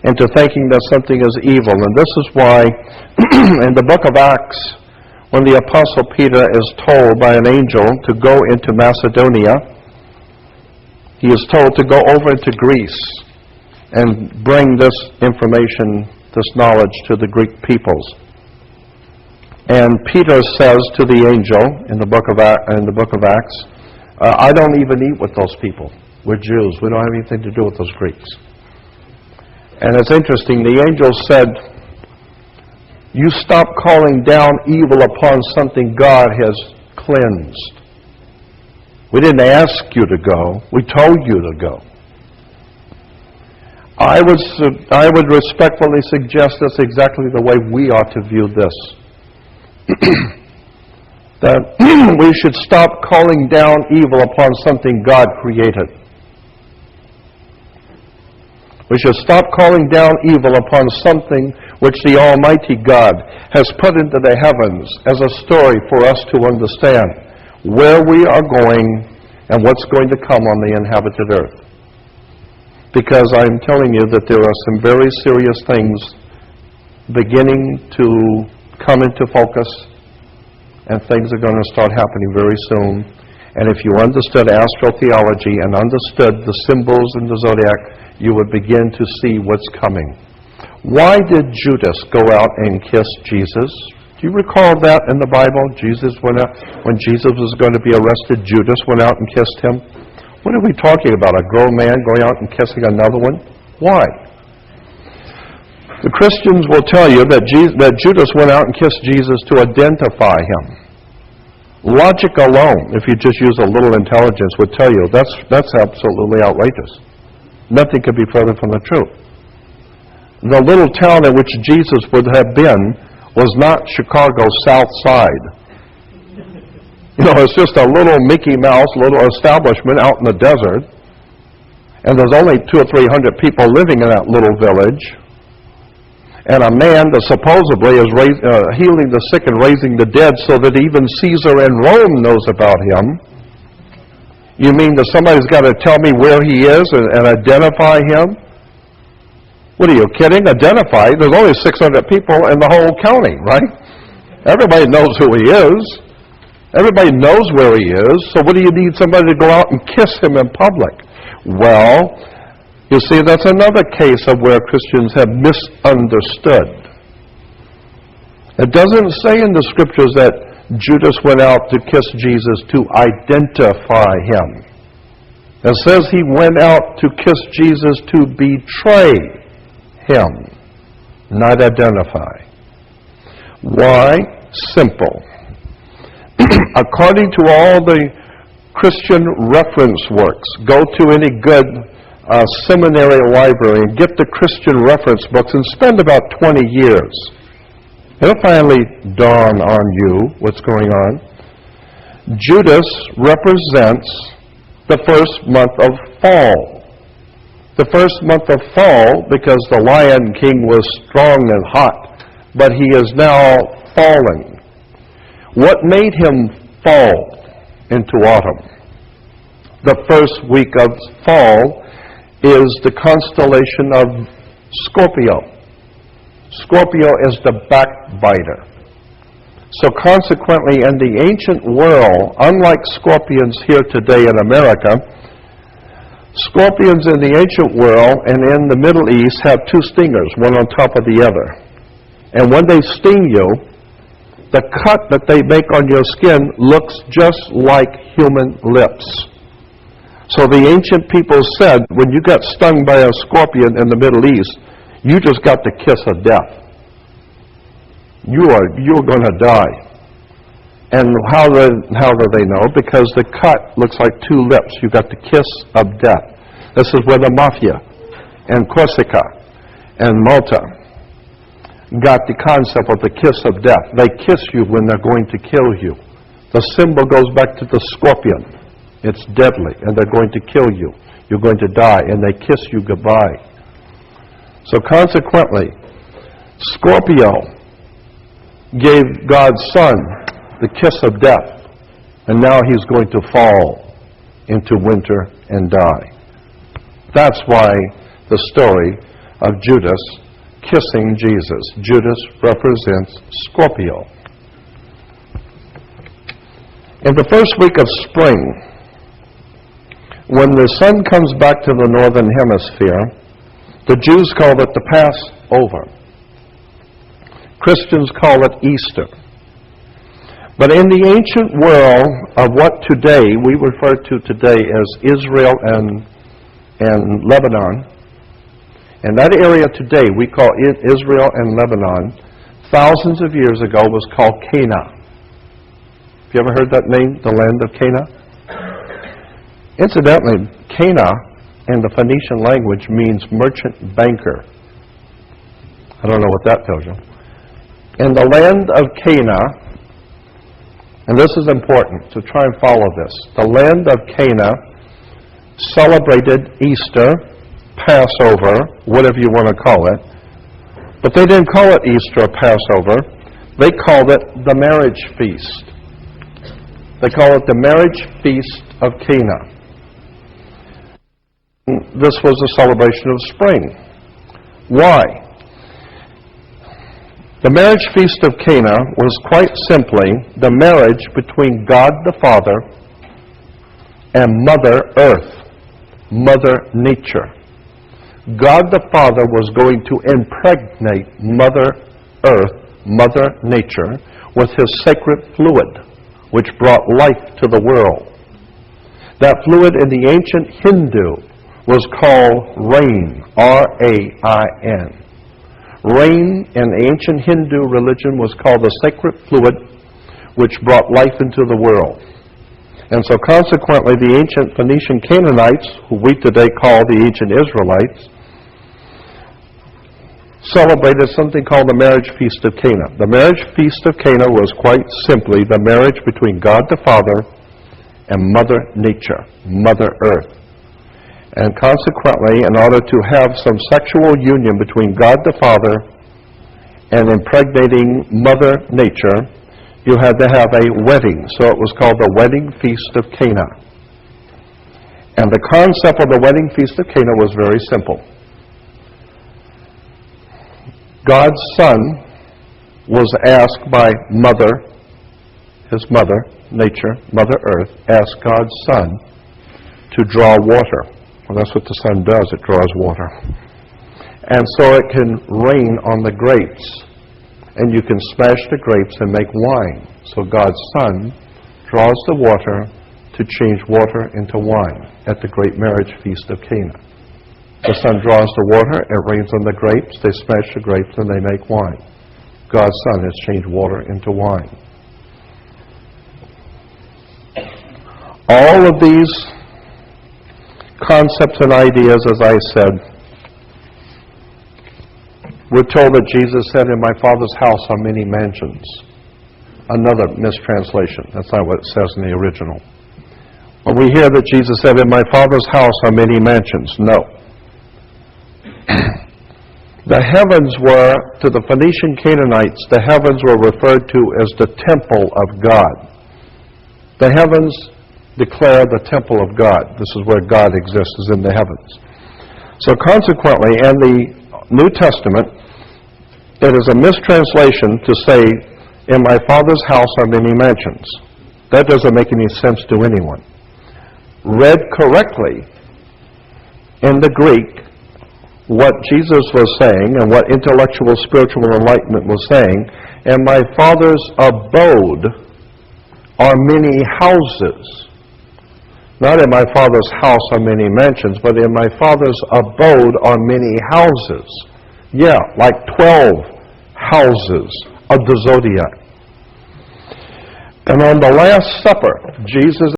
into thinking that something is evil. And this is why in the book of Acts, when the Apostle Peter is told by an angel to go into Macedonia, he is told to go over into Greece and bring this information, this knowledge to the Greek peoples. And Peter says to the angel in the book of Acts, I don't even eat with those people. We're Jews. We don't have anything to do with those Greeks. And it's interesting. The angel said, you stop calling down evil upon something God has cleansed. We didn't ask you to go. We told you to go. I would respectfully suggest that's exactly the way we ought to view this. That we should stop calling down evil upon something God created. We should stop calling down evil upon something which the Almighty God has put into the heavens as a story for us to understand where we are going and what's going to come on the inhabited earth. Because I'm telling you that there are some very serious things beginning to come into focus, and things are going to start happening very soon. And if you understood Astro-Theology and understood the symbols in the zodiac, you would begin to see what's coming. Why did Judas go out and kiss Jesus? Do you recall that in the Bible? Jesus went out, when Jesus was going to be arrested, Judas went out and kissed him. What are we talking about? A grown man going out and kissing another one? Why? The Christians will tell you that Judas went out and kissed Jesus to identify him. Logic alone, if you just use a little intelligence, would tell you that's absolutely outrageous. Nothing could be further from the truth. The little town in which Jesus would have been was not Chicago's South Side. You know, it's just a little Mickey Mouse, little establishment out in the desert, and there's only 200 or 300 people living in that little village. And a man that supposedly is healing the sick and raising the dead so that even Caesar in Rome knows about him. You mean that somebody's got to tell me where he is and identify him? What are you kidding? Identify? There's only 600 people in the whole county, right? Everybody knows who he is. Everybody knows where he is. So what do you need somebody to go out and kiss him in public? Well, you see, that's another case of where Christians have misunderstood. It doesn't say in the Scriptures that Judas went out to kiss Jesus to identify him. It says he went out to kiss Jesus to betray him, not identify. Why? Simple. According to all the Christian reference works, go to any good seminary library and get the Christian reference books and spend about 20 years. It'll finally dawn on you what's going on. Judas represents the first month of fall. The first month of fall because the Lion King was strong and hot, but he is now falling. What made him fall into autumn? The first week of fall is the constellation of Scorpio. Scorpio is the backbiter. So consequently, in the ancient world, unlike scorpions here today in America, scorpions in the ancient world and in the Middle East have two stingers, one on top of the other. And when they sting you, the cut that they make on your skin looks just like human lips. So the ancient people said, when you got stung by a scorpion in the Middle East, you just got the kiss of death. You're going to die. And how do they know? Because the cut looks like two lips. You got the kiss of death. This is where the mafia and Corsica and Malta got the concept of the kiss of death. They kiss you when they're going to kill you. The symbol goes back to the scorpion. It's deadly, and they're going to kill you. You're going to die, and they kiss you goodbye. So consequently, Scorpio gave God's Son the kiss of death, and now he's going to fall into winter and die. That's why the story of Judas kissing Jesus. Judas represents Scorpio. In the first week of spring, when the sun comes back to the northern hemisphere, the Jews call it the Passover. Christians call it Easter. But in the ancient world of what today we refer to today as Israel and Lebanon, and that area today we call it Israel and Lebanon, thousands of years ago was called Canaan. Have you ever heard that name, the land of Canaan? Incidentally, Canaan in the Phoenician language means merchant banker. I don't know what that tells you. In the land of Canaan, and this is important to try and follow this, the land of Canaan celebrated Easter, Passover, whatever you want to call it, but they didn't call it Easter or Passover. They called it the marriage feast. They call it the marriage feast of Canaan. This was a celebration of spring. Why? The marriage feast of Cana was quite simply the marriage between God the Father and Mother Earth, Mother Nature. God the Father was going to impregnate Mother Earth, Mother Nature, with His sacred fluid, which brought life to the world. That fluid in the ancient Hindu was called rain, R-A-I-N. Rain in the ancient Hindu religion was called the sacred fluid which brought life into the world. And so consequently the ancient Phoenician Canaanites, who we today call the ancient Israelites, celebrated something called the marriage feast of Cana. The marriage feast of Cana was quite simply the marriage between God the Father and Mother Nature, Mother Earth. And consequently, in order to have some sexual union between God the Father and impregnating Mother Nature, you had to have a wedding. So it was called the wedding feast of Cana. And the concept of the wedding feast of Cana was very simple. God's Son was asked by Mother, His Mother, Nature, Mother Earth, asked God's Son to draw water. Well, that's what the sun does, it draws water. And so it can rain on the grapes, and you can smash the grapes and make wine. So God's Son draws the water to change water into wine at the great marriage feast of Cana. The Son draws the water, it rains on the grapes, they smash the grapes, and they make wine. God's Son has changed water into wine. All of these concepts and ideas, as I said, we're told that Jesus said, "In my Father's house are many mansions." Another mistranslation. That's not what it says in the original. When we hear that Jesus said, "In my Father's house are many mansions," no. The heavens were, to the Phoenician Canaanites, the heavens were referred to as the temple of God. The heavens declare the temple of God. This is where God exists, is in the heavens. So consequently, in the New Testament, it is a mistranslation to say, "In my Father's house are many mansions." That doesn't make any sense to anyone. Read correctly in the Greek, what Jesus was saying and what intellectual spiritual enlightenment was saying, "In my Father's abode are many houses." Not "in my Father's house are many mansions," but "in my Father's abode are many houses." Yeah, like 12 houses of the zodiac. And on the Last Supper, Jesus